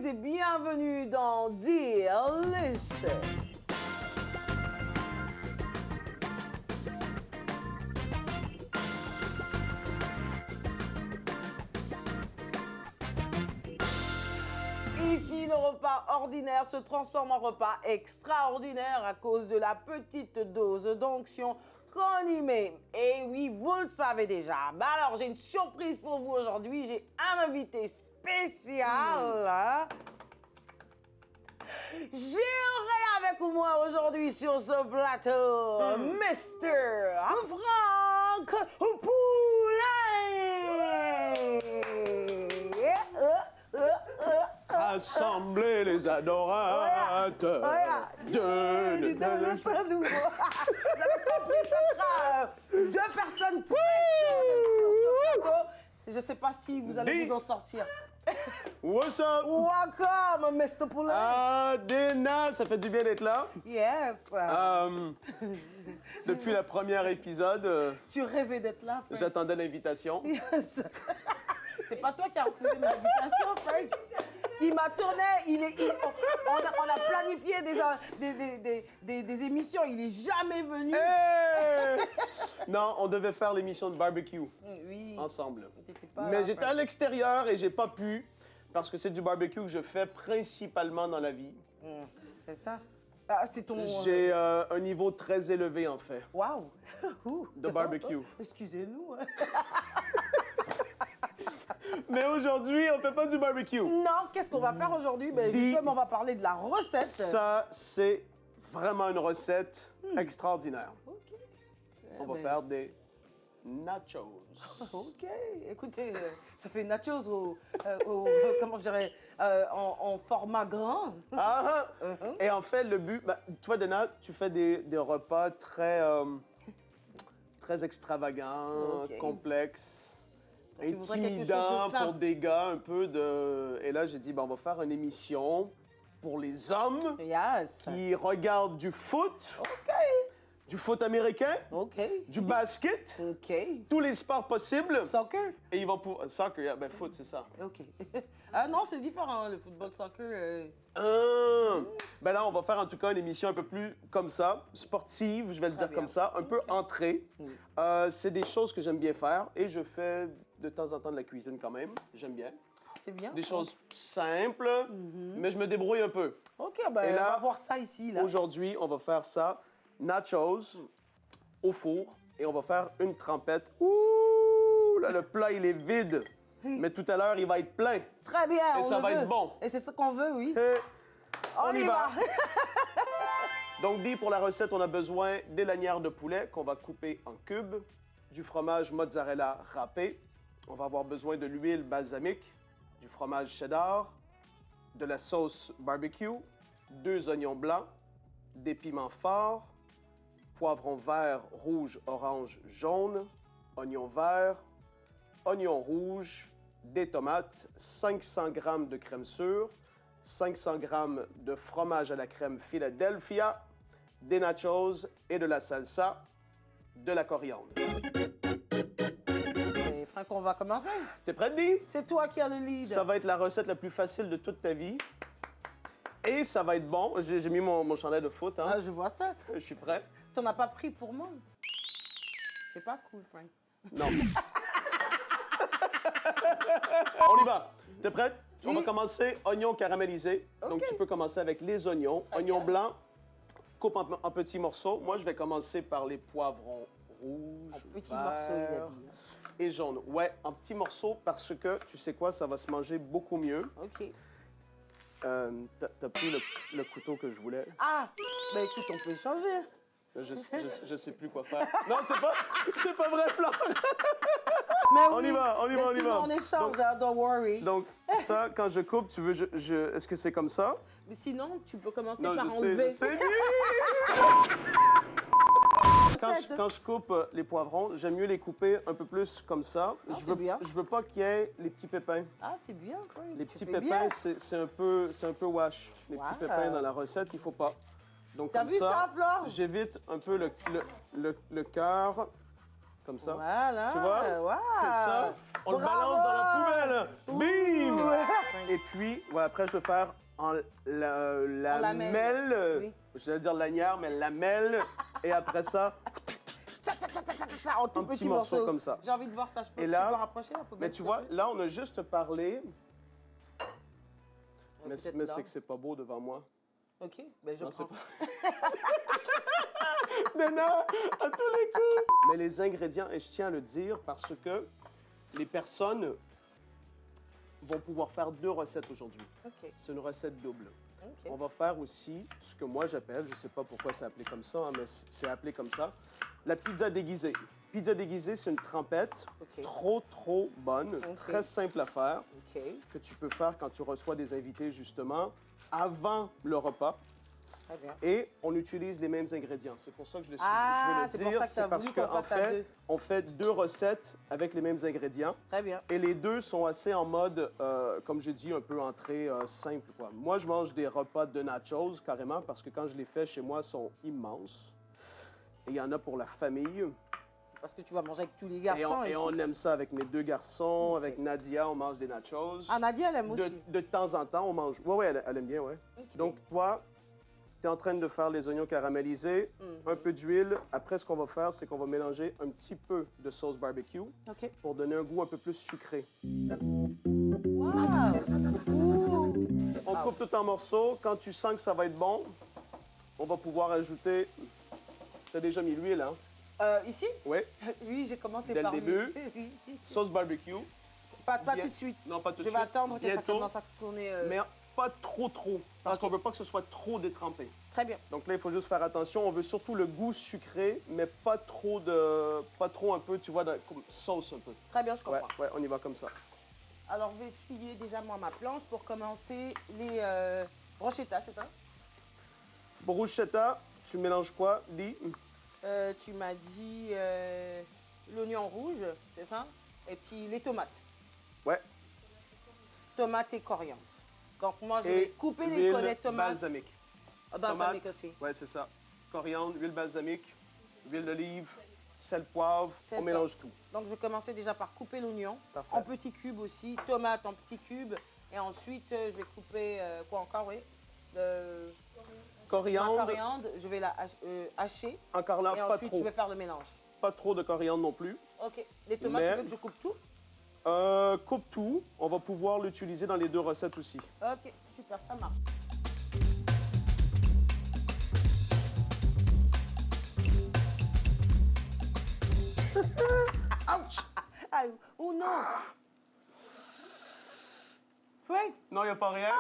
et bienvenue dans Delicious. Ici, le repas ordinaire se transforme en repas extraordinaire à cause de la petite dose d'onction qu'on y met. Et oui, vous le savez déjà. Bah alors, j'ai une surprise pour vous aujourd'hui. J'ai un invité spécial. J'aurai avec moi aujourd'hui sur ce plateau Mr. Franck Poulet. Assemblez les adorateurs de nouveau. Vous avez compris, ça sera deux personnes très sur ce plateau. Je ne sais pas si vous allez vous en sortir. What's up? Welcome, Mr. Poulet. Ah, Dina, ça fait du bien d'être là. Yes. Depuis le premier épisode, Tu rêvais d'être là, Frank. j'attendais l'invitation. Yes. C'est pas toi qui as refusé mon invitation, Frank. Il m'a tourné, on a planifié des émissions, il est jamais venu. Hey! Non, on devait faire l'émission de barbecue Oui. ensemble. T'étais pas Mais là, j'étais à Frank. l'extérieur et j'ai pas pu parce que c'est du barbecue que je fais principalement dans la vie. C'est ça. Ah, c'est ton... J'ai un niveau très élevé en fait Waouh. de barbecue. Excusez-nous. Mais aujourd'hui, on fait pas du barbecue. Non, qu'est-ce qu'on va faire aujourd'hui? Ben, justement, on va parler de la recette. Ça, c'est vraiment une recette extraordinaire. OK. On va faire des nachos. OK. Écoutez, ça fait nachos comment je dirais, en format grand. Ah, Et en fait, le but, toi, Dana, tu fais des repas très, très extravagants, OK. complexes, Tu voudrais quelque chose de intimidants simple. pour des gars un peu de... Et là, j'ai dit, on va faire une émission pour les hommes Yes. qui regardent du foot, OK. du foot américain, OK. du basket, OK. tous les sports possibles. Soccer? Et ils vont pour soccer, yeah, ben foot, c'est ça. OK. Ah non, c'est différent, hein, le football, soccer. Ben là, on va faire en tout cas une émission un peu plus comme ça, sportive, je vais le dire bien. comme ça, un peu entrée. C'est des choses que j'aime bien faire et je fais de temps en temps de la cuisine quand même. J'aime bien. C'est bien. Des choses simples, mais je me débrouille un peu. OK, ben Et là, on va voir ça ici, là. Aujourd'hui, on va faire ça, nachos au four et on va faire une trempette. Ouh, là, le plat, il est vide. Mais tout à l'heure, il va être plein. Très bien, Et on ça le va veut. être bon. Et c'est ça qu'on veut, oui. Et on y va. Donc, pour la recette, on a besoin des lanières de poulet qu'on va couper en cubes, du fromage mozzarella râpé, on va avoir besoin de l'huile balsamique, du fromage cheddar, de la sauce barbecue, 2 oignons blancs, des piments forts, poivrons vert, rouge, orange, jaune, oignons verts, oignons rouges, des tomates, 500 g de crème sûre, 500 g de fromage à la crème Philadelphia, des nachos et de la salsa, de la coriandre. Et Franck, on va commencer. T'es prête, Dee? C'est toi qui as le lead. Ça va être la recette la plus facile de toute ta vie. Et ça va être bon. J'ai mis mon chandail de foot, hein. Ah, je vois ça. Je suis prêt. T'en as pas pris pour moi. C'est pas cool, Frank. Non. On y va. T'es prête? On va commencer oignons caramélisés. Donc, OK. tu peux commencer avec les oignons. Oignons blancs, coupe en petits morceaux. Moi, je vais commencer par les poivrons rouges, En petits verts morceaux, il a dit. et jaunes. Ouais, en petits morceaux parce que, tu sais quoi, ça va se manger beaucoup mieux. OK. T'as pris le couteau que je voulais. Ah! Ben écoute, on peut échanger. Je sais plus quoi faire. Non, c'est pas vrai, Flore. Mais On y oui, va, on y mais va, on y sinon, va. on échange, Donc- hein, don't worry. Donc, ça, quand je coupe, tu veux, est-ce que c'est comme ça? Mais sinon, tu peux commencer Non, par je sais, enlever. je sais. Quand je coupe les poivrons, j'aime mieux les couper un peu plus comme ça. c'est bien. Je veux pas qu'il y ait les petits pépins. Ah, c'est bien, Frank. Les Tu petits fais pépins, bien. c'est un peu wash. Les petits Wow. pépins dans la recette, il faut pas. Donc, T'as comme vu ça, Flore? j'évite un peu le cœur. Comme ça. Voilà. Tu vois? Wow. C'est ça. On le balance dans la poubelle. Bim! Et puis, ouais, après, je vais faire en lamelle. Oui. Je vais dire lanière, mais lamelle. Et après ça, En tout un petit petit morceau morceau comme ça. J'ai envie de voir ça. Je peux, Et là- tu peux rapprocher la poubelle? Mais tu vois, là, on a juste parlé. Mais peut-être c'est là. que c'est pas beau devant moi. OK, ben je Non, c'est prends. Mais non, à tous les coups. Mais les ingrédients, et je tiens à le dire parce que les personnes vont pouvoir faire 2 recettes aujourd'hui. OK, C'est une recette double. OK. On va faire aussi ce que moi j'appelle, je ne sais pas pourquoi c'est appelé comme ça, hein, mais c'est appelé comme ça, la pizza déguisée. Pizza déguisée, c'est une trempette OK. trop bonne, OK. très simple à faire, OK. que tu peux faire quand tu reçois des invités justement avant le repas. Très bien. Et on utilise les mêmes ingrédients. C'est pour ça que je le Ah, veux c'est le pour dire. ça que t'as C'est parce voulu qu'on qu'en fasse à fait, deux. on fait 2 recettes avec les mêmes ingrédients. Très bien. Et les 2 sont assez en mode, comme j'ai dit, un peu entrée simple, quoi. Moi, je mange des repas de nachos, carrément, parce que quand je les fais chez moi, ils sont immenses. Et il y en a pour la famille. Parce que tu vas manger avec tous les Et garçons. on aime ça avec mes 2 garçons. Ok. Avec Nadia, on mange des nachos. Ah, Nadia, elle aime aussi. De temps en temps, on mange. Oui, elle aime bien, oui. Ok. Donc, toi, tu es en train de faire les oignons caramélisés, un peu d'huile. Après, ce qu'on va faire, c'est qu'on va mélanger un petit peu de sauce barbecue OK. pour donner un goût un peu plus sucré. Wow! Ouh! On coupe tout en morceaux. Quand tu sens que ça va être bon, on va pouvoir ajouter... Tu as déjà mis l'huile, hein? Ici? Oui. Oui, j'ai commencé Dès le par début. lui. Sauce barbecue. Pas Bien- tout de suite. Non, pas tout de Je suite. vais attendre que ça Bientôt, commence à tourner. mais pas trop. Parce Ok. qu'on veut pas que ce soit trop détrempé. Très bien. Donc là, il faut juste faire attention. On veut surtout le goût sucré, mais pas trop un peu, tu vois, comme sauce un peu. Très bien, je comprends. Ouais, on y va comme ça. Alors, je vais essuyer déjà moi ma planche pour commencer les brochetas, c'est ça? Bruschetta, tu mélanges quoi? Lis. Tu m'as dit l'oignon rouge, c'est ça? Et puis les tomates. Ouais. Tomates et coriandre. Donc, moi, je Et vais couper les l'huile collettes tomates. balsamique. Balsamique Tomate. aussi. Ouais, c'est ça. Coriandre, huile balsamique, huile d'olive, sel, poivre. C'est On ça. mélange tout. Donc, je vais commencer déjà par couper l'oignon Parfait. en petits cubes aussi, tomates en petits cubes. Et ensuite, je vais couper, quoi encore, oui? Ma Coriandre, coriandre, je vais la hacher. encore là, Et pas ensuite, trop. je vais faire le mélange. Pas trop de coriandre non plus. OK. Les tomates, Mais- tu veux que je coupe tout? Coupe tout. On va pouvoir l'utiliser dans les 2 recettes aussi. OK, super, ça marche. Ouch! Ah, oh non! Frank, Non, il n'y a pas rien.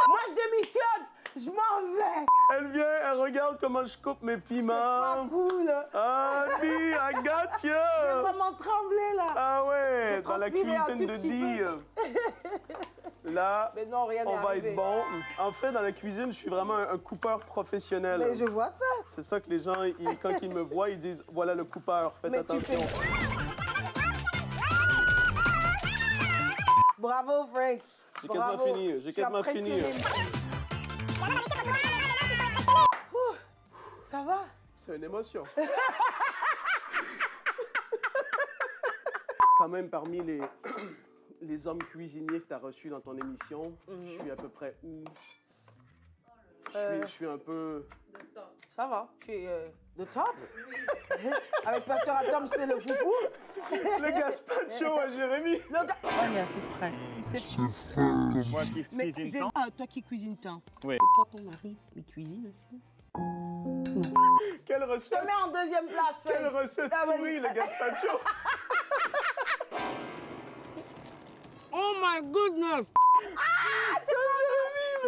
moi je démissionne! Je m'en vais! Elle vient, elle regarde comment je coupe mes C'est pas piments. cool! Ah, Dee, I got J'ai you! vraiment tremblé là! Ah ouais, J'ai dans la transpiré un cuisine tout de petit Dee. Là, Mais non, rien n'est on va arrivé. être bon. En fait, dans la cuisine, je suis vraiment un coupeur professionnel. Mais je vois ça! C'est ça que les gens, quand ils me voient, ils disent voilà le coupeur, faites Mais tu attention. fais. Bravo, Frank! J'ai quasiment Bravo. fini, j'ai Je suis quasiment fini. impressionnée. Ouh, ça va? C'est une émotion. Quand même, parmi les hommes cuisiniers que tu as reçus dans ton émission, je suis à peu près où? Je suis un peu... Ça va? Tu es de top? Avec Pasteur Atom, c'est le foufou? Le gazpacho à Jérémy! Le gars... Oh, mais c'est frais. C'est Moi qui Mais cuisine j'ai- tant. Ah, toi qui cuisines tant. Oui. C'est toi ton mari, mais cuisine aussi. Quelle Je recette! te mets en deuxième place, Frank. Quelle recette Ah, vas-y. pourrie, le gazpacho! Oh my goodness!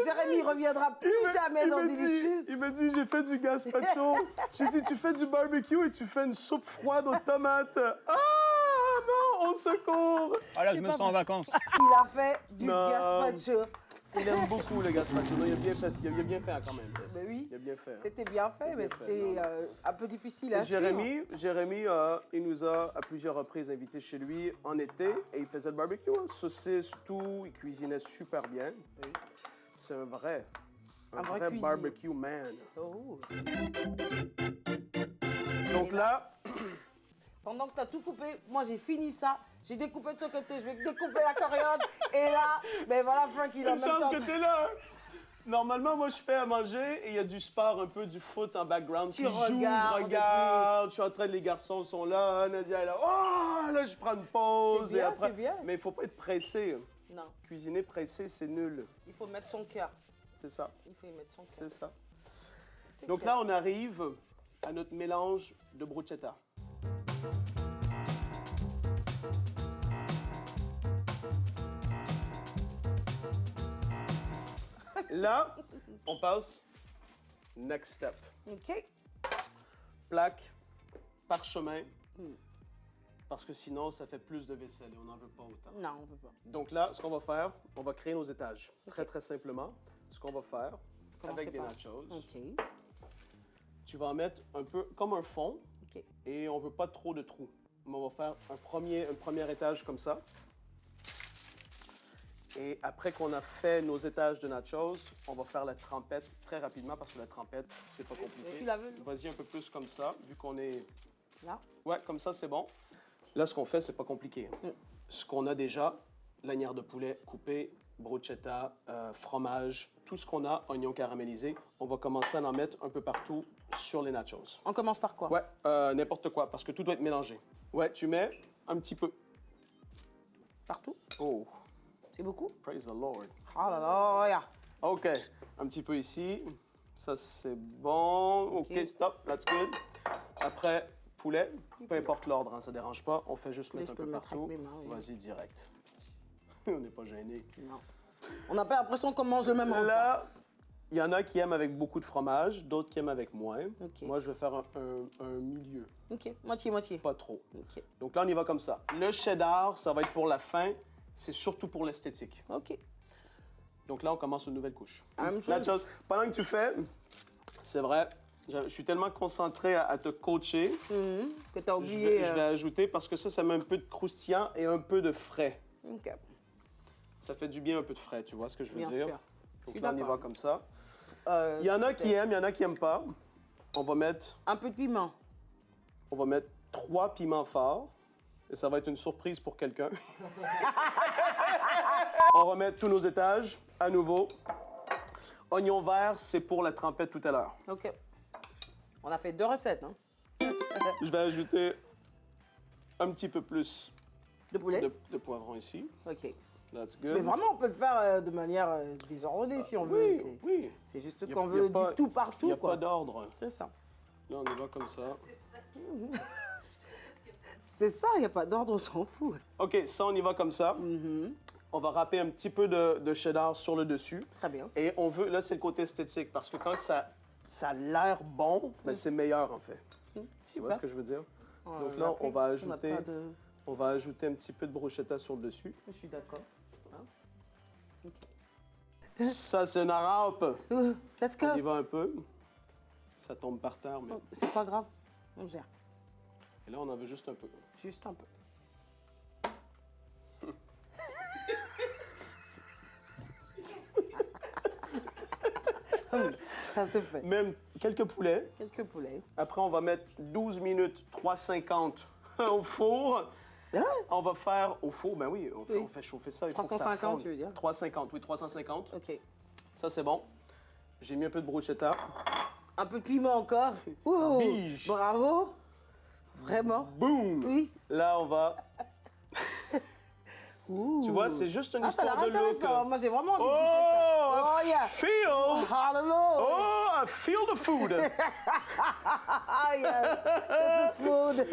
Jérémy reviendra plus jamais dans Delicious. Il me dit, j'ai fait du gazpacho. J'ai dit, tu fais du barbecue et tu fais une soupe froide aux tomates. Ah non, au secours! Ah là, je me sens en vacances. Il a fait du Non. gazpacho. Il aime beaucoup le gazpacho. Non, il a bien fait, quand même. Ben oui, Il a bien fait. c'était bien fait, mais bien fait, c'était un peu difficile à suivre. Jérémy, il nous a à plusieurs reprises invités chez lui en été et il faisait le barbecue, hein, saucisses, tout. Il cuisinait super bien. Oui. C'est un vrai cuisinier. barbecue man. Oh. Donc là, Pendant que tu as tout coupé, moi j'ai fini ça. J'ai découpé de ce côté, je vais découper la coriandre. Et là, ben voilà, Frank, il a Une même chance temps. que t'es là. Hein? Normalement, moi, je fais à manger et il y a du sport, un peu du foot en background. Tu Puis je joue, regardes je regarde, je suis en train de... Les garçons sont là, Nadia est là. Oh, là, je prends une pause. C'est bien, et après... c'est bien. Mais il faut pas être pressé. Non, Cuisiner pressé, c'est nul. il faut mettre son cœur. C'est ça, Il faut y mettre son cœur. c'est ça. C'est Donc clair. là, on arrive à notre mélange de bruschetta. Là, on passe next step. OK. Plaque, parchemin, parce que sinon, ça fait plus de vaisselle et on n'en veut pas autant. Non, on veut pas. Donc là, ce qu'on va faire, on va créer nos étages. Très, très simplement. Ce qu'on va faire, Commencez avec des par- nachos, OK. tu vas en mettre un peu comme un fond OK. et on veut pas trop de trous. Mais on va faire un premier étage comme ça. Et après qu'on a fait nos étages de nachos, on va faire la trempette très rapidement parce que la trempette, c'est pas compliqué. Tu la veux? Vas-y un peu plus comme ça, vu qu'on est... Là? Ouais, comme ça, c'est bon. Là, ce qu'on fait, c'est pas compliqué. Ce qu'on a déjà, lanière de poulet coupée, bruschetta, fromage, tout ce qu'on a, oignons caramélisés, on va commencer à en mettre un peu partout sur les nachos. On commence par quoi? Ouais, n'importe quoi, parce que tout doit être mélangé. Ouais, tu mets un petit peu. Partout? Oh, C'est beaucoup? praise the Lord. Oh là là, regarde. OK, un petit peu ici. Ça, c'est bon. OK, OK. stop, that's good. Après, poulet, peu importe l'ordre, hein, ça dérange pas. On fait juste Poulet, mettre un je peux peu le mettre partout. avec mes mains, oui. Vas-y, direct. On n'est pas gêné. Non. On n'a pas l'impression qu'on mange le même repas. Là, il y en a qui aiment avec beaucoup de fromage, d'autres qui aiment avec moins. OK. Moi, je vais faire un milieu, OK, moitié-moitié. pas trop. OK. Donc là, on y va comme ça. Le cheddar, ça va être pour la fin. C'est surtout pour l'esthétique. OK. Donc là, on commence une nouvelle couche. La même chose. La chose- pendant que tu fais, c'est vrai, je suis tellement concentré à te coacher. Que t'as Je oublié. vais ajouter parce que ça met un peu de croustillant et un peu de frais. OK. Ça fait du bien un peu de frais, tu vois ce que je veux Bien dire? sûr. Je Donc suis là, on y d'accord. va comme ça. Euh, Il y en a qui c'était aiment, il y en a qui n'aiment pas. On va mettre Un peu de piment. 3 piments forts. Et ça va être une surprise pour quelqu'un. On remet tous nos étages à nouveau. Oignon vert, c'est pour la trempette tout à l'heure. OK. On a fait 2 recettes, hein? Je vais ajouter un petit peu plus De poulet? de poivron ici. OK. That's Mais good. vraiment, on peut le faire de manière désordonnée si on veut. Oui, oui. C'est juste Y a- qu'on y a veut pas- du tout Il partout, n'y a quoi. pas d'ordre. C'est ça. Là, on y va comme ça. C'est ça, il n'y a pas d'ordre, on s'en fout. OK, ça, on y va comme ça. On va râper un petit peu de cheddar sur le dessus. Très bien. Et on veut, là, c'est le côté esthétique, parce que quand ça a l'air bon, ben, c'est meilleur, en fait. Tu vois ce que je veux dire? Donc là, on va ajouter, pas de- on va ajouter un petit peu de bruschetta sur le dessus. Je suis d'accord. Ça, c'est une arabe. Let's go. On y va un peu. Ça tombe par terre, mais... Oh, c'est pas grave. On gère. Et là, on en veut juste un peu. Juste un peu. Ça c'est fait. Même quelques poulets. Quelques poulets. Après, on va mettre 12 minutes 350 au four. Hein? On va faire au four, ben oui, Oui. on fait chauffer ça. Il faut que ça 350, fonde. tu veux dire? 350, oui, 350. OK. Ça, c'est bon. J'ai mis un peu de bruschetta. Un peu de piment encore. Ouh, Biche. bravo. Vraiment. Boum! Oui. Là, on va... Ouh. Tu vois, c'est juste une Ah, ça a histoire l'air de look. intéressant. Moi, j'ai vraiment envie de Oh, goûter ça. I Oh, yeah. feel... Hallelujah. Oh, I feel the food. Ah, yes. This is food.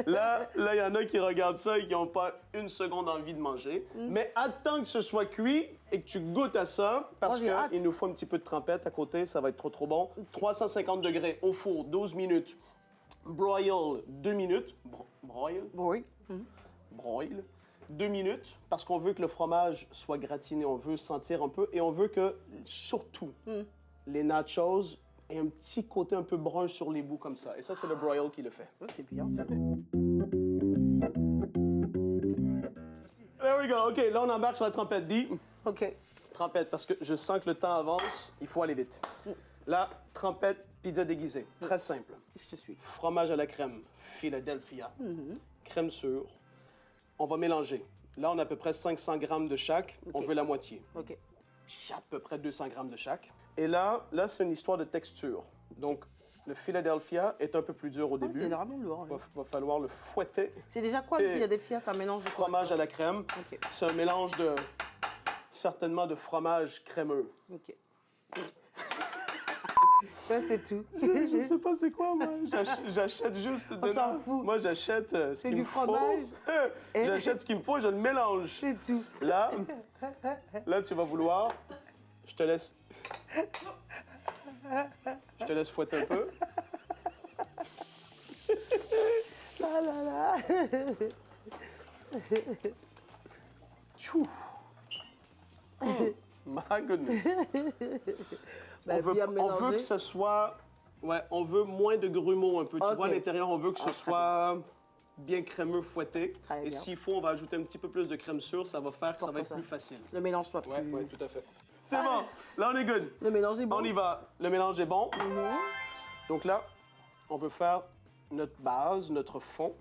Là, il y en a qui regardent ça et qui n'ont pas une seconde envie de manger. Mais attends que ce soit cuit et que tu goûtes à ça, parce Oh, j'ai hâte. qu'il nous faut un petit peu de trempette à côté, ça va être trop, trop bon. 350 degrés au four, 12 minutes. Broil, 2 minutes. Broil? Oui. Broil. 2 minutes, parce qu'on veut que le fromage soit gratiné, on veut sentir un peu, et on veut que, surtout, les nachos aient un petit côté un peu brun sur les bouts comme ça. Et ça, c'est le broil qui le fait. Oh, c'est bien ça. There we go. OK, là, on embarque sur la trempette. Dis, OK. trempette, parce que je sens que le temps avance, il faut aller vite. Là, trempette Pizza déguisée, très simple. Je te suis. Fromage à la crème, Philadelphia. Crème sûre. On va mélanger. Là, on a à peu près 500 grammes de chaque. On OK. veut la moitié. OK. À peu près 200 grammes de chaque. Et là c'est une histoire de texture. Donc, le Philadelphia est un peu plus dur au Ah, début. c'est vraiment lourd. Va falloir le fouetter. C'est déjà quoi le Et Philadelphia? Ça mélange de quoi? Fromage à la crème. OK. C'est un mélange de... certainement de fromage crémeux. OK. Ça, c'est tout. Je sais pas c'est quoi, moi. J'achète juste On s'en dedans. fout. Moi, j'achète ce C'est qu'il du me faut. fromage. J'achète ce qu'il me faut et je le mélange. C'est tout. Là, tu vas vouloir... Je te laisse... Je te laisse fouetter un peu. Ah là là. Tchou. My goodness. Ben, on bien veut mélangé. que ça soit... Ouais, on veut moins de grumeaux un peu. Tu Ok. vois, à l'intérieur, on veut que ce Ah, très soit bien crémeux, fouetté. Très Et bien. s'il faut, on va ajouter un petit peu plus de crème sûre. Ça va faire que ça Pour va que être ça- plus facile. Le mélange soit plus... Ouais, ouais, tout à fait. C'est bon. Là, on est good. Le mélange est bon. On y va. Le mélange est bon. Donc là, on veut faire notre base, notre fond.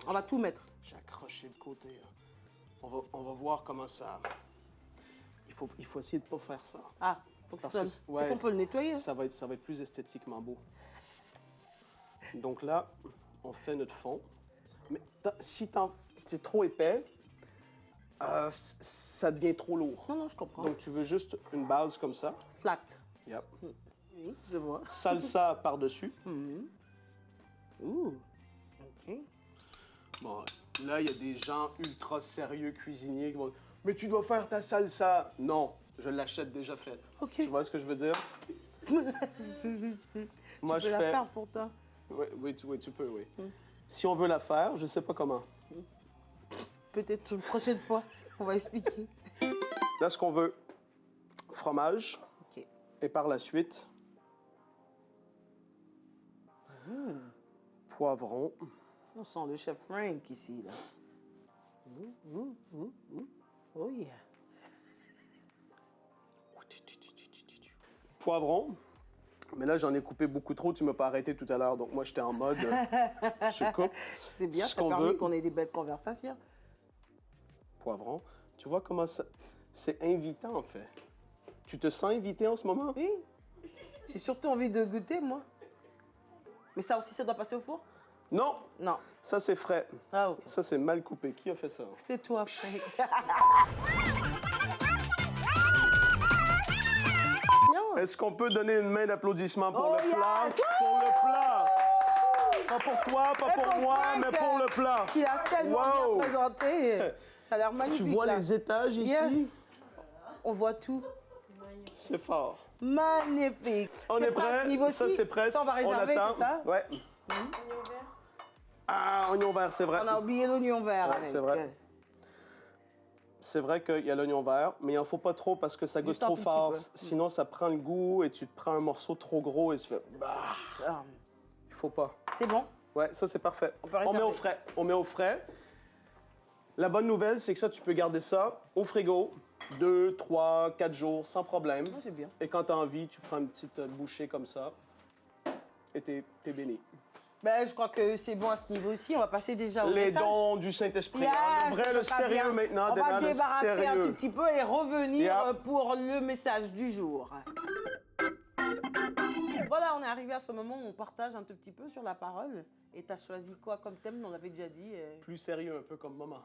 On va tout mettre. J'ai accroché le côté. On va voir comment ça... Il faut essayer de ne pas faire ça. Ah, faut que Parce ça que sonne. ouais, On peut le nettoyer. Ça va être plus esthétiquement beau. Donc là, on fait notre fond. Mais si c'est trop épais, ça devient trop lourd. Non, non, je comprends. Donc tu veux juste une base comme ça. Flat. Yep. Oui, je vois. Salsa par-dessus. Ouh. OK. Bon, là, il y a des gens ultra sérieux cuisiniers qui vont... Mais tu dois faire ta salsa. Non, je l'achète déjà faite. OK. Tu vois ce que je veux dire? Moi, Tu peux la faire pour toi. Oui, tu peux, oui. Si on veut la faire, je sais pas comment. Peut-être une prochaine fois, on va expliquer. Là, ce qu'on veut, fromage. OK. Et par la suite, poivron. On sent le chef Frank ici, là. Oh yeah. Poivron. Mais là, j'en ai coupé beaucoup trop. Tu m'as pas arrêté tout à l'heure. Donc, moi, j'étais en mode... je coupe. C'est bien, Ce ça qu'on permet veut. qu'on ait des belles conversations. Poivron. Tu vois comment ça... C'est invitant, en fait. Tu te sens invité en ce moment? Oui. J'ai surtout envie de goûter, moi. Mais ça aussi, ça doit passer au four? Non! Non. Ça, c'est frais. Ah, OK. Ça, c'est mal coupé. Qui a fait ça? C'est toi, Frank. Tiens. Est-ce qu'on peut donner une main d'applaudissement pour Oh, le plat? yes! Pour le plat! Pas pour toi, pas Et pour moi, Frank, mais pour le plat. Qui a tellement Wow! bien présenté. Ça a l'air magnifique, Tu vois là. les étages ici? Yes. On voit tout. C'est fort. Magnifique. On est C'est prêt à prêt? ce niveau-ci? Ça, c'est prêt. Ça, on va réserver, attend. c'est ça? Ouais. Ah, oignon vert, c'est vrai. On a oublié l'oignon vert. Ouais, avec. c'est vrai. C'est vrai qu'il y a l'oignon vert, mais il n'en faut pas trop parce que ça goûte Juste un trop petit fort. peu. Sinon, ça prend le goût et tu te prends un morceau trop gros et tu fais... Bah, Ah, il faut pas. c'est bon. Ouais, ça, c'est parfait. On peut On met réserver. au frais. On met au frais. La bonne nouvelle, c'est que ça, tu peux garder ça au frigo 2, 3, 4 jours sans problème. Ah, c'est bien. Et quand tu as envie, tu prends une petite bouchée comme ça et t'es béni. Ben, je crois que c'est bon à ce niveau-ci. On va passer déjà au Les message. dons du Saint-Esprit. Yes, Le vrai, ça le sera sérieux bien. maintenant. On va Dana, le débarrasser un sérieux. tout petit peu et revenir Yep. pour le message du jour. Voilà, on est arrivé à ce moment où on partage un tout petit peu sur la parole. Et tu as choisi quoi comme thème? On l'avait déjà dit. Plus sérieux un peu comme moment.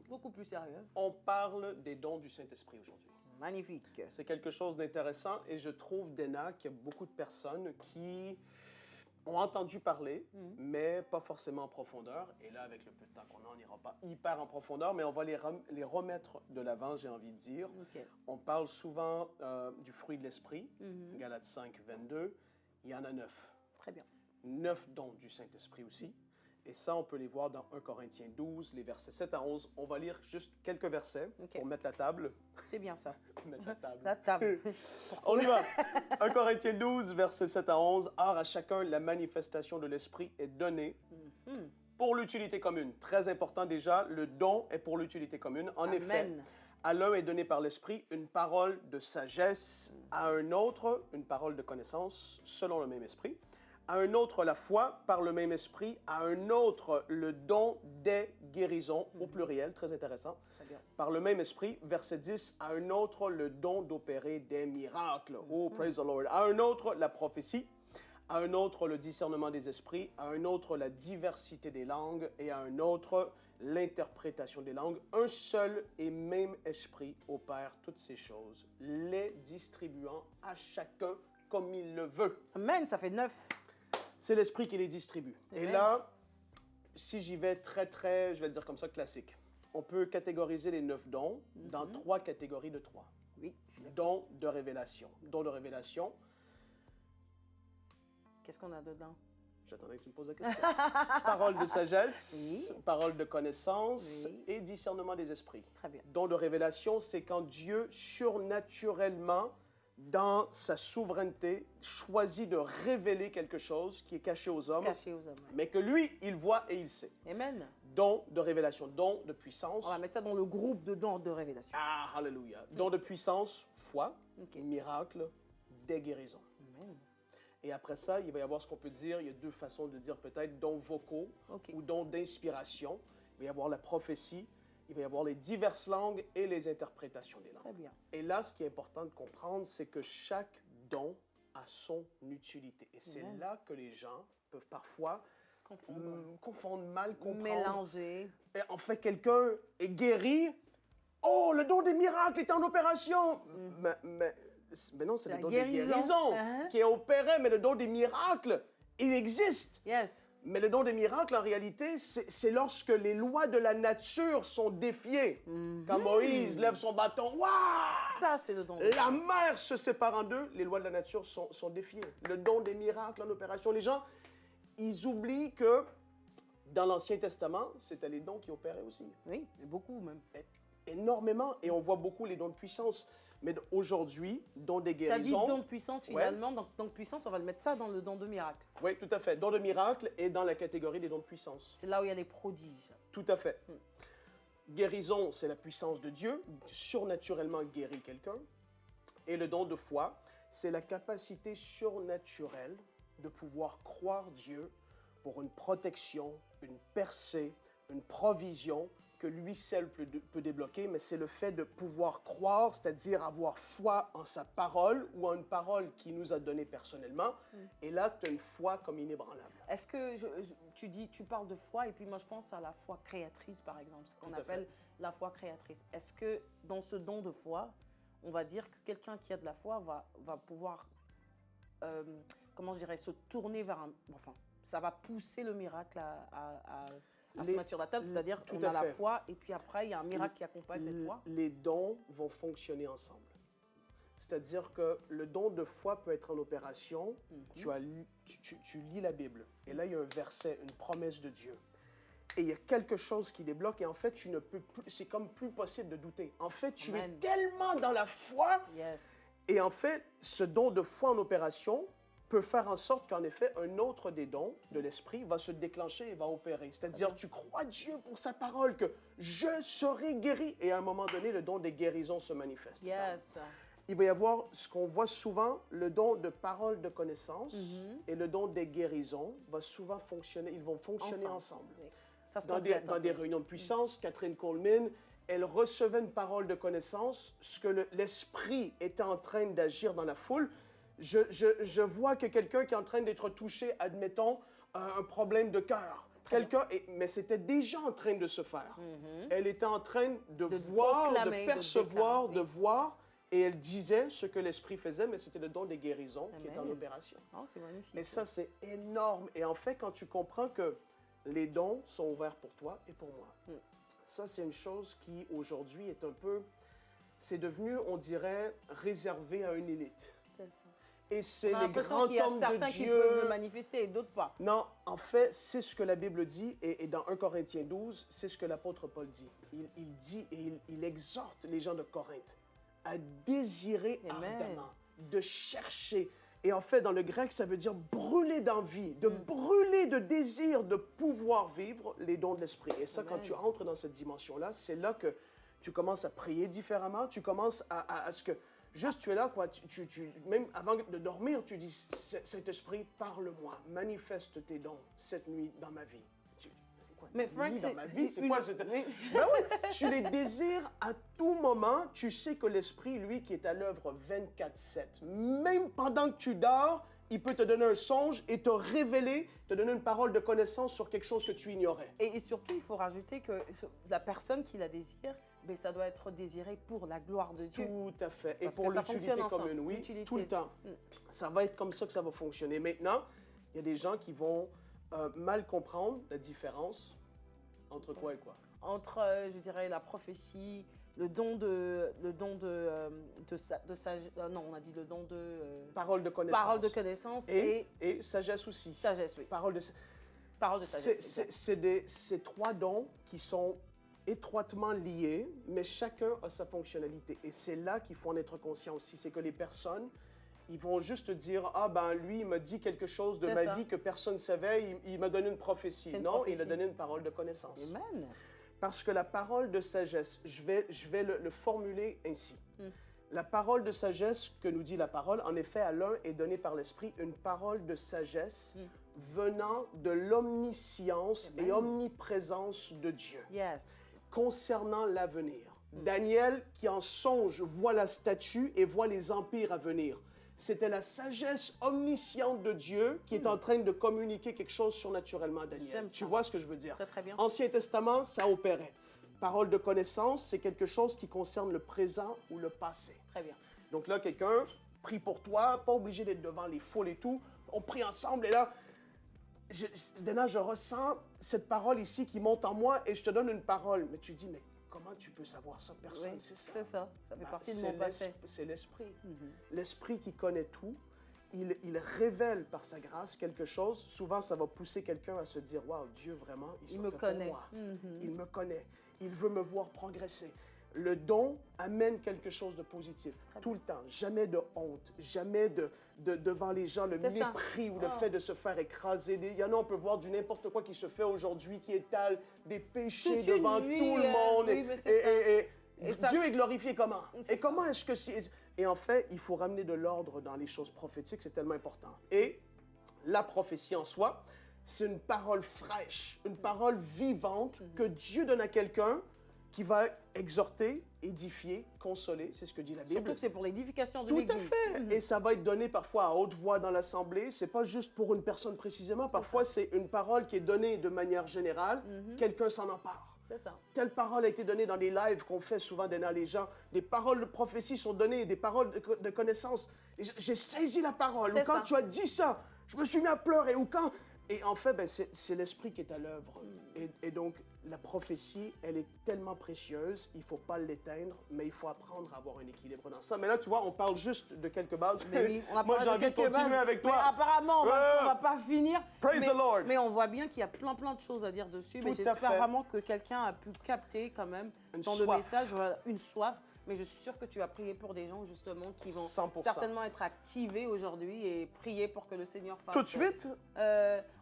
Beaucoup plus sérieux. On parle des dons du Saint-Esprit aujourd'hui. Magnifique. C'est quelque chose d'intéressant et je trouve, Dana, qu'il y a beaucoup de personnes qui ont entendu parler, mais pas forcément en profondeur. Et là, avec le peu de temps qu'on a, on n'ira pas hyper en profondeur, mais on va les remettre de l'avant, j'ai envie de dire. OK. On parle souvent du fruit de l'esprit, Galates 5, 22. Il y en a 9. Très bien. 9 dons du Saint-Esprit aussi. Et ça, on peut les voir dans 1 Corinthiens 12, les versets 7 à 11. On va lire juste quelques versets OK. pour mettre la table. C'est bien ça. Mettre la table. La table. On y va. 1 Corinthiens 12, versets 7 à 11. Or, à chacun, la manifestation de l'Esprit est donnée pour l'utilité commune. Très important déjà, le don est pour l'utilité commune. En effet, À l'un est donné par l'Esprit une parole de sagesse, à un autre une parole de connaissance, selon le même Esprit. À un autre la foi, par le même Esprit. À un autre le don des guérisons, au pluriel, très intéressant. Très bien. Par le même Esprit, verset 10, à un autre le don d'opérer des miracles. Oh, praise the Lord. À un autre la prophétie. À un autre le discernement des esprits, à un autre la diversité des langues, et à un autre l'interprétation des langues. Un seul et même esprit opère toutes ces choses, les distribuant à chacun comme il le veut. Amen, ça fait 9. C'est l'esprit qui les distribue. Et Amen. là, si j'y vais très, je vais le dire comme ça, classique, on peut catégoriser les 9 dons dans 3 catégories de 3. Oui, je suis d'accord. Don de révélation. Don de révélation, Qu'est-ce qu'on a dedans? j'attendais que tu me poses la question. Parole de sagesse, Oui. parole de connaissance Oui. et discernement des esprits. Très bien. Don de révélation, c'est quand Dieu, surnaturellement, dans sa souveraineté, choisit de révéler quelque chose qui est caché aux hommes, Caché aux hommes. mais que lui, il voit et il sait. Amen. Don de révélation, don de puissance. On va mettre ça dans le groupe de dons de révélation. Ah, alléluia. Don de puissance, foi, Ok. miracle, des guérisons. Amen. Et après ça, il va y avoir ce qu'on peut dire, il y a 2 façons de dire peut-être, dons vocaux Ok. ou dons d'inspiration. Il va y avoir la prophétie, il va y avoir les diverses langues et les interprétations des langues. Très bien. Et là, ce qui est important de comprendre, c'est que chaque don a son utilité. Et c'est Amen. là que les gens peuvent parfois confondre, mal comprendre. Mélanger. Et en fait, quelqu'un est guéri. Oh, le don des miracles est en opération. Mais non, c'est La le don guérison. des guérisons Uh-huh. qui est opéré, mais le don des miracles, il existe. Yes. Mais le don des miracles, en réalité, c'est lorsque les lois de la nature sont défiées. Quand Moïse lève son bâton, waouh! Ça, c'est le don. La mer se sépare en deux, les lois de la nature sont défiées. Le don des miracles en opération. Les gens, ils oublient que dans l'Ancien Testament, c'était les dons qui opéraient aussi. Oui, et beaucoup même. Énormément. Et on voit beaucoup les dons de puissance. Mais aujourd'hui, don des Tu as dit guérisons... don de puissance finalement. Donc, don de puissance, on va le mettre ça dans le don de miracle. Oui, tout à fait. Don de miracle est dans la catégorie des dons de puissance. C'est là où il y a des prodiges. Tout à fait. Guérison, c'est la puissance de Dieu, surnaturellement guérit quelqu'un. Et le don de foi, c'est la capacité surnaturelle de pouvoir croire Dieu pour une protection, une percée, une provision que lui seul peut débloquer, mais c'est le fait de pouvoir croire, c'est-à-dire avoir foi en sa parole ou en une parole qu'il nous a donnée personnellement. Et là, tu as une foi comme inébranlable. Est-ce que tu parles de foi et puis moi je pense à la foi créatrice par exemple, ce qu'on Tout à appelle fait. la foi créatrice. Est-ce que dans ce don de foi, on va dire que quelqu'un qui a de la foi va pouvoir, comment je dirais, se tourner vers un... Enfin, ça va pousser le miracle à se mettre sur la table, c'est-à-dire tout on à a la fait. foi et puis après il y a un miracle qui accompagne cette foi. Les dons vont fonctionner ensemble. C'est-à-dire que le don de foi peut être en opération. Tu lis la Bible et là, il y a un verset, une promesse de Dieu. Et il y a quelque chose qui débloque et en fait, tu ne peux plus, c'est comme plus possible de douter. En fait, tu es Amen. tellement dans la foi Yes. et en fait, ce don de foi en opération peut faire en sorte qu'en effet, un autre des dons de l'Esprit va se déclencher et va opérer. C'est-à-dire, tu crois Dieu pour sa parole, que je serai guéri. Et à un moment donné, le don des guérisons se manifeste. Yes. Il va y avoir ce qu'on voit souvent, le don de parole de connaissance et le don des guérisons va souvent fonctionner, ils vont fonctionner ensemble. Oui. Ça se Dans complète. dans des réunions de puissance, Catherine Coleman, elle recevait une parole de connaissance, ce que l'Esprit était en train d'agir dans la foule. Je vois que quelqu'un qui est en train d'être touché, admettons, un problème de cœur. Mais c'était déjà en train de se faire. Elle était en train de voir, proclamer, de percevoir, déclarer. de voir, et elle disait ce que l'Esprit faisait, mais c'était le don des guérisons qui était en Amen. opération. Oh, c'est magnifique. Et ça, c'est énorme. Et en fait, quand tu comprends que les dons sont ouverts pour toi et pour moi, ça, c'est une chose qui, aujourd'hui, est un peu... C'est devenu, on dirait, réservé à une élite. C'est ça. Et c'est On a les l'impression grands qu'il y a hommes certains de qui peuvent le Dieu. manifester et d'autres pas. Non, en fait, c'est ce que la Bible dit, et dans 1 Corinthiens 12, c'est ce que l'apôtre Paul dit. Il dit et il exhorte les gens de Corinthe à désirer Amen. ardemment, de chercher. Et en fait, dans le grec, ça veut dire brûler d'envie, de brûler de désir de pouvoir vivre les dons de l'Esprit. Et ça, Amen. quand tu entres dans cette dimension-là, c'est là que tu commences à prier différemment, tu commences à ce que... Juste, tu es là, quoi. Même avant de dormir, tu dis, Saint-Esprit, parle-moi, manifeste tes dons cette nuit dans ma vie. Mais Frank, dans ma vie, c'est quoi? Ben oui, tu les désires à tout moment. Tu sais que l'Esprit, lui, qui est à l'œuvre 24/7, même pendant que tu dors, il peut te donner un songe et te révéler, te donner une parole de connaissance sur quelque chose que tu ignorais. Et surtout, il faut rajouter que la personne qui la désire, ben, ça doit être désiré pour la gloire de Dieu. Tout à fait. Et Parce pour que ça l'utilité fonctionne ensemble. commune, oui, L'utilité. tout le temps. Ça va être comme ça que ça va fonctionner. Maintenant, il y a des gens qui vont mal comprendre la différence entre quoi et quoi. Entre, je dirais, la prophétie, le don de sagesse. Non, on a dit le don de Parole de connaissance. parole de connaissance Et sagesse aussi. sagesse, oui. Parole de... Parole de sagesse. exact. C'est trois dons qui sont étroitement liés, mais chacun a sa fonctionnalité. Et c'est là qu'il faut en être conscient aussi. C'est que les personnes, ils vont juste dire, ah ben lui, il m'a dit quelque chose de C'est ma ça. vie que personne ne savait, il m'a donné une prophétie. C'est une Non, prophétie. il a donné une parole de connaissance. Amen. Parce que la parole de sagesse, je vais le formuler ainsi. La parole de sagesse que nous dit la parole, en effet, à l'un est donnée par l'Esprit une parole de sagesse venant de l'omniscience et omniprésence de Dieu Yes. concernant l'avenir. Daniel, qui en songe, voit la statue et voit les empires à venir. C'était la sagesse omnisciente de Dieu qui est en train de communiquer quelque chose surnaturellement à Daniel. J'aime Tu ça. vois ce que je veux dire? Très, très bien. Ancien Testament, ça opérait. Parole de connaissance, c'est quelque chose qui concerne le présent ou le passé. Très bien. Donc là, quelqu'un prie pour toi, pas obligé d'être devant les foules et tout. On prie ensemble et là, Dana, je ressens cette parole ici qui monte en moi et je te donne une parole. Mais tu dis, mais comment tu peux savoir ça? Personne Oui, sait ça. c'est ça. Ça fait Ben, partie de c'est mon passé. C'est l'Esprit. L'Esprit qui connaît tout, il révèle par sa grâce quelque chose. Souvent, ça va pousser quelqu'un à se dire, waouh, Dieu vraiment, il s'en me fait pour connaît. moi. Il me connaît. Il veut me voir progresser. Le don amène quelque chose de positif, tout le temps. Jamais de honte, jamais devant les gens, le C'est ça. mépris ou le fait de se faire écraser. Il y en a, on peut voir du n'importe quoi qui se fait aujourd'hui, qui étale des péchés Toute une devant vie, tout le monde. oui, mais c'est ça. Et ça- Dieu est glorifié comment? C'est Et comment est-ce que c'est... Et en fait, il faut ramener de l'ordre dans les choses prophétiques, c'est tellement important. Et la prophétie en soi, c'est une parole fraîche, une parole vivante que Dieu donne à quelqu'un qui va exhorter, édifier, consoler, c'est ce que dit la Bible. Surtout que c'est pour l'édification de Tout à l'Église. fait. Et ça va être donné parfois à haute voix dans l'assemblée. C'est pas juste pour une personne précisément. Parfois, c'est une parole qui est donnée de manière générale. Quelqu'un s'en empare. C'est ça. Telle parole a été donnée dans des lives qu'on fait souvent dans les gens. Des paroles de prophétie sont données, des paroles de connaissance. Et j'ai saisi la parole. Ou C'est quand ça. tu as dit ça, je me suis mis à pleurer. Ou quand... Et en fait, ben, c'est l'Esprit qui est à l'œuvre. Et donc, la prophétie, elle est tellement précieuse, il ne faut pas l'éteindre, mais il faut apprendre à avoir un équilibre dans ça. Mais là, tu vois, on parle juste de quelques bases. Mais oui, on a Moi, parlé j'ai envie de quelques continuer bases, avec mais toi. apparemment, on va pas finir. Praise mais, the Lord. Mais on voit bien qu'il y a plein de choses à dire dessus. Mais Tout à j'espère fait. vraiment que quelqu'un a pu capter quand même Une dans le soif. message une soif. Mais je suis sûre que tu vas prier pour des gens justement qui vont 100%. certainement être activés aujourd'hui et prier pour que le Seigneur fasse. Tout de suite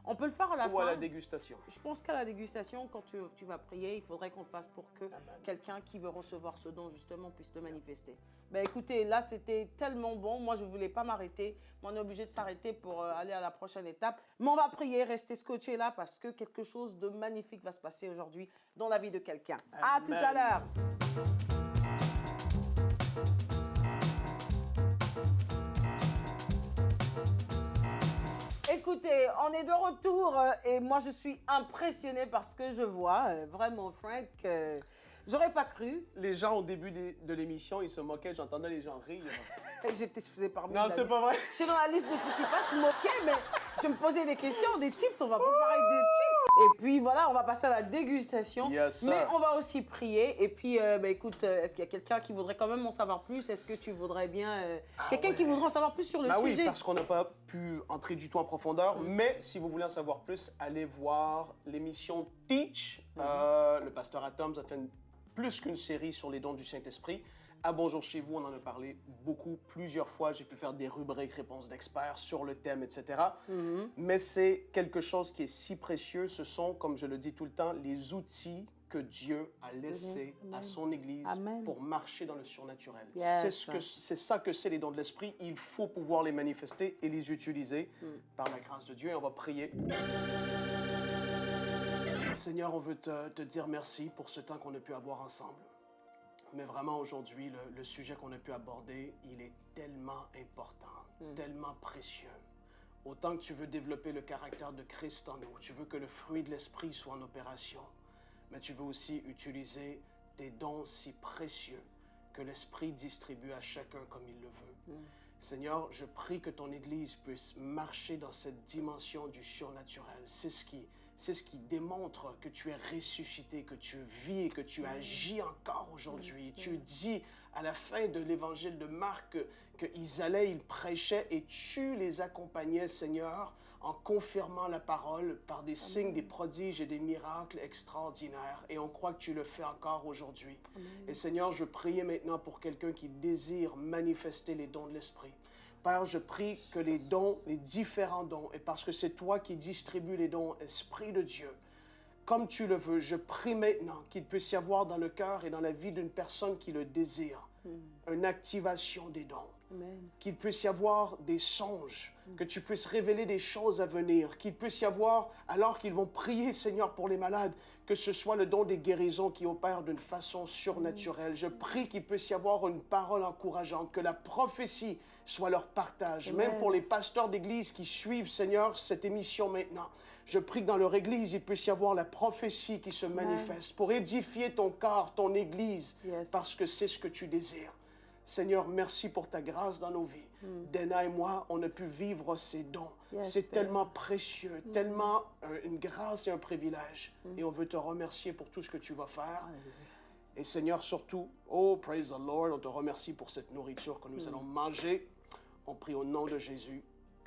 On peut le faire à la ou fin. à la dégustation? Je pense qu'à la dégustation, quand tu vas prier, il faudrait qu'on le fasse pour que quelqu'un qui veut recevoir ce don, justement, puisse le manifester. Ben écoutez, là, c'était tellement bon. Moi, je ne voulais pas m'arrêter. Mais on est obligé de s'arrêter pour aller à la prochaine étape. Mais on va prier, rester scotché là, parce que quelque chose de magnifique va se passer aujourd'hui dans la vie de quelqu'un. À tout à l'heure. Écoutez, on est de retour et moi je suis impressionnée par ce que je vois. Vraiment, Frank, j'aurais pas cru. Les gens, au début de l'émission, ils se moquaient, j'entendais les gens rire. Je faisais parmi Non, la c'est liste. pas vrai. Je suis dans la liste de ceux qui pas se moquer, mais je me posais des questions, des chips, on va préparer des chips. Et puis voilà, on va passer à la dégustation. Yes, sir. Mais on va aussi prier. Et puis, écoute, est-ce qu'il y a quelqu'un qui voudrait quand même en savoir plus? Est-ce que tu voudrais bien... quelqu'un qui voudrait en savoir plus sur le Bah oui, sujet? parce qu'on n'a pas pu entrer du tout en profondeur. Mais si vous voulez en savoir plus, allez voir l'émission Teach. Le pasteur Atoms a fait plus qu'une série sur les dons du Saint-Esprit. À Bonjour chez vous, on en a parlé beaucoup, plusieurs fois. J'ai pu faire des rubriques réponses d'experts sur le thème, etc. Mais c'est quelque chose qui est si précieux. Ce sont, comme je le dis tout le temps, les outils que Dieu a laissé à son Église Amen. pour marcher dans le surnaturel. Yes. C'est ça que c'est les dons de l'Esprit. Il faut pouvoir les manifester et les utiliser par la grâce de Dieu. Et on va prier. Seigneur, on veut te dire merci pour ce temps qu'on a pu avoir ensemble. Mais vraiment, aujourd'hui, le sujet qu'on a pu aborder, il est tellement important, tellement précieux. Autant que tu veux développer le caractère de Christ en nous, tu veux que le fruit de l'Esprit soit en opération, mais tu veux aussi utiliser des dons si précieux que l'Esprit distribue à chacun comme il le veut. Seigneur, je prie que ton Église puisse marcher dans cette dimension du surnaturel. C'est ce qui démontre que tu es ressuscité, que tu vis et que tu agis encore aujourd'hui. Tu dis à la fin de l'évangile de Marc qu'ils allaient, ils prêchaient et tu les accompagnais, Seigneur, en confirmant la parole par des signes, des prodiges et des miracles extraordinaires. Et on croit que tu le fais encore aujourd'hui. Et Seigneur, je prie maintenant pour quelqu'un qui désire manifester les dons de l'Esprit. Père, je prie que les dons, les différents dons, et parce que c'est toi qui distribues les dons, Esprit de Dieu, comme tu le veux, je prie maintenant qu'il puisse y avoir dans le cœur et dans la vie d'une personne qui le désire, une activation des dons. Qu'il puisse y avoir des songes, que tu puisses révéler des choses à venir, qu'il puisse y avoir, alors qu'ils vont prier, Seigneur, pour les malades, que ce soit le don des guérisons qui opère d'une façon surnaturelle. Je prie qu'il puisse y avoir une parole encourageante, que la prophétie soit leur partage, même pour les pasteurs d'église qui suivent, Seigneur, cette émission maintenant. Je prie que dans leur église, il puisse y avoir la prophétie qui se manifeste pour édifier ton corps, ton église, parce que c'est ce que tu désires. Seigneur, merci pour ta grâce dans nos vies. Dana et moi, on a pu vivre ces dons. C'est tellement précieux, tellement une grâce et un privilège. Et on veut te remercier pour tout ce que tu vas faire. Et Seigneur, surtout, oh, praise the Lord, on te remercie pour cette nourriture que nous allons manger. On prie au nom de Jésus.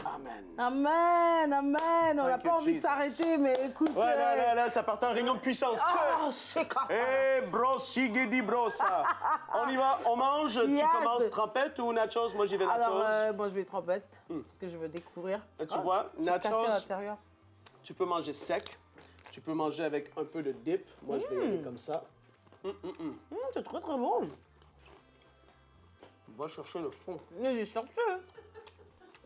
Amen. Amen, amen. On n'a Thank you, pas envie de Jesus. s'arrêter, mais écoute... Ouais, là, ça part en réunion de puissance. Oh, c'est quand Eh, bro, sigedi, bro, ça. On y va, on mange. Yes. Tu commences trempette ou nachos? Moi, j'y vais nachos. Alors, moi, je vais trompette, parce que je veux découvrir. Et tu vois, Cassé à nachos, l'intérieur. tu peux manger sec. Tu peux manger avec un peu de dip. Moi, je vais y aller comme ça. C'est très, très bon. Va chercher le fond. Mais j'ai cherché.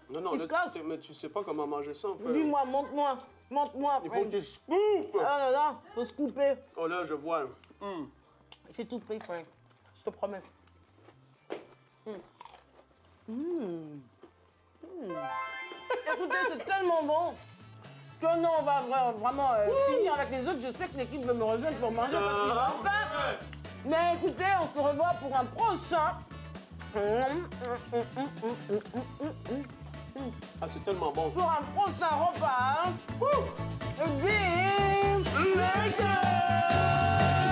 Non, Il se casse. mais tu sais pas comment manger ça, en fait. Dis-moi, montre-moi. Montre-moi. Il faut que tu scoopes. Ah là là, faut se couper. Oh là, je vois. J'ai tout pris, Frank. Je te promets. Écoutez, c'est tellement bon que non, on va vraiment finir avec les autres. Je sais que l'équipe veut me rejoindre pour manger parce qu'ils ont faim. Mais écoutez, on se revoit pour un prochain. Ah, c'est tellement bon. Pour un prochain repas. Vive Nature!